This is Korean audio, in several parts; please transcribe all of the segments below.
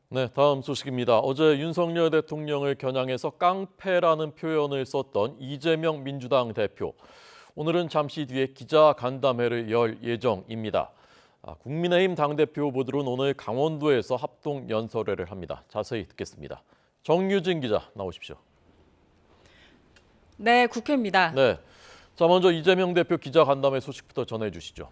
네, 다음 소식입니다. 어제 윤석열 대통령을 겨냥해서 깡패라는 표현을 썼던 이재명 민주당 대표. 오늘은 잠시 뒤에 기자 간담회를 열 예정입니다. 국민의힘 당대표 후보들은 오늘 강원도에서 합동 연설회를 합니다. 자세히 듣겠습니다. 정유진 기자 나오십시오. 네, 국회입니다. 네, 자 먼저 이재명 대표 기자 간담회 소식부터 전해주시죠.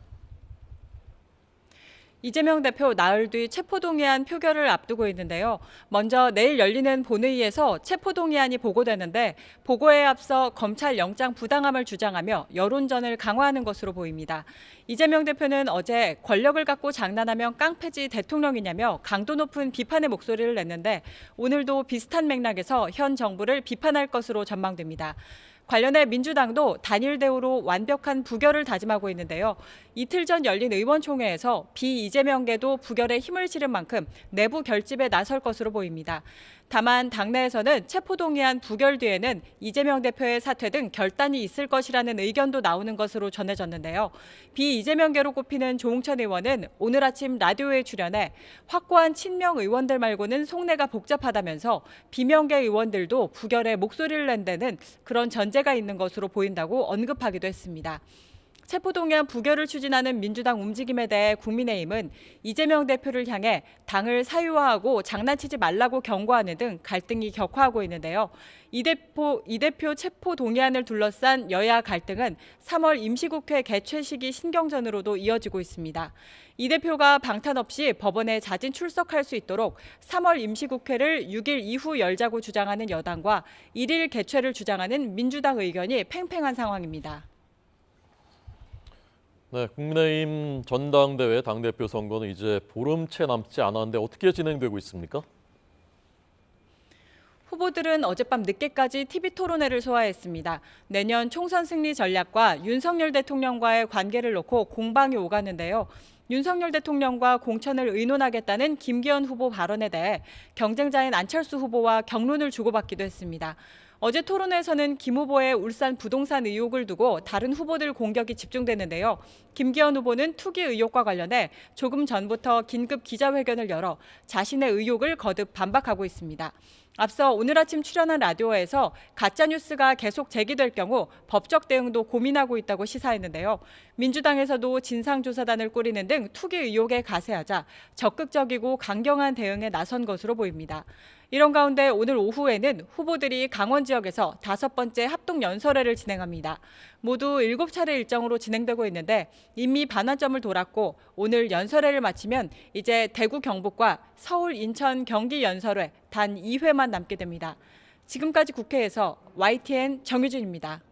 이재명 대표 나흘 뒤 체포동의안 표결을 앞두고 있는데요. 먼저 내일 열리는 본회의에서 체포동의안이 보고되는데 보고에 앞서 검찰 영장 부당함을 주장하며 여론전을 강화하는 것으로 보입니다. 이재명 대표는 어제 권력을 갖고 장난하면 깡패지 대통령이냐며 강도 높은 비판의 목소리를 냈는데 오늘도 비슷한 맥락에서 현 정부를 비판할 것으로 전망됩니다. 관련해 민주당도 단일 대우로 완벽한 부결을 다짐하고 있는데요. 이틀 전 열린 의원총회에서 비이재명계도 부결에 힘을 실은 만큼 내부 결집에 나설 것으로 보입니다. 다만 당내에서는 체포동의안 부결 뒤에는 이재명 대표의 사퇴 등 결단이 있을 것이라는 의견도 나오는 것으로 전해졌는데요. 비이재명계로 꼽히는 조홍천 의원은 오늘 아침 라디오에 출연해 확고한 친명 의원들 말고는 속내가 복잡하다면서 비명계 의원들도 부결에 목소리를 낸 데는 그런 전제가 있는 것으로 보인다고 언급하기도 했습니다. 체포동의안 부결을 추진하는 민주당 움직임에 대해 국민의힘은 이재명 대표를 향해 당을 사유화하고 장난치지 말라고 경고하는 등 갈등이 격화하고 있는데요. 이 대표 체포동의안을 둘러싼 여야 갈등은 3월 임시국회 개최 시기 신경전으로도 이어지고 있습니다. 이 대표가 방탄 없이 법원에 자진 출석할 수 있도록 3월 임시국회를 6일 이후 열자고 주장하는 여당과 1일 개최를 주장하는 민주당 의견이 팽팽한 상황입니다. 네, 국민의힘 전당대회 당대표 선거는 이제 보름채 남지 않았는데 어떻게 진행되고 있습니까? 후보들은 어젯밤 늦게까지 TV 토론회를 소화했습니다. 내년 총선 승리 전략과 윤석열 대통령과의 관계를 놓고 공방이 오가는데요. 윤석열 대통령과 공천을 의논하겠다는 김기현 후보 발언에 대해 경쟁자인 안철수 후보와 격론을 주고받기도 했습니다. 어제 토론회에서는 김 후보의 울산 부동산 의혹을 두고 다른 후보들 공격이 집중됐는데요. 김기현 후보는 투기 의혹과 관련해 조금 전부터 긴급 기자회견을 열어 자신의 의혹을 거듭 반박하고 있습니다. 앞서 오늘 아침 출연한 라디오에서 가짜뉴스가 계속 제기될 경우 법적 대응도 고민하고 있다고 시사했는데요. 민주당에서도 진상조사단을 꾸리는 등 투기 의혹에 가세하자 적극적이고 강경한 대응에 나선 것으로 보입니다. 이런 가운데 오늘 오후에는 후보들이 강원 지역에서 5번째 합동 연설회를 진행합니다. 모두 7차례 일정으로 진행되고 있는데 이미 반환점을 돌았고 오늘 연설회를 마치면 이제 대구 경북과 서울 인천 경기 연설회 단 2회만 남게 됩니다. 지금까지 국회에서 YTN 정유진입니다.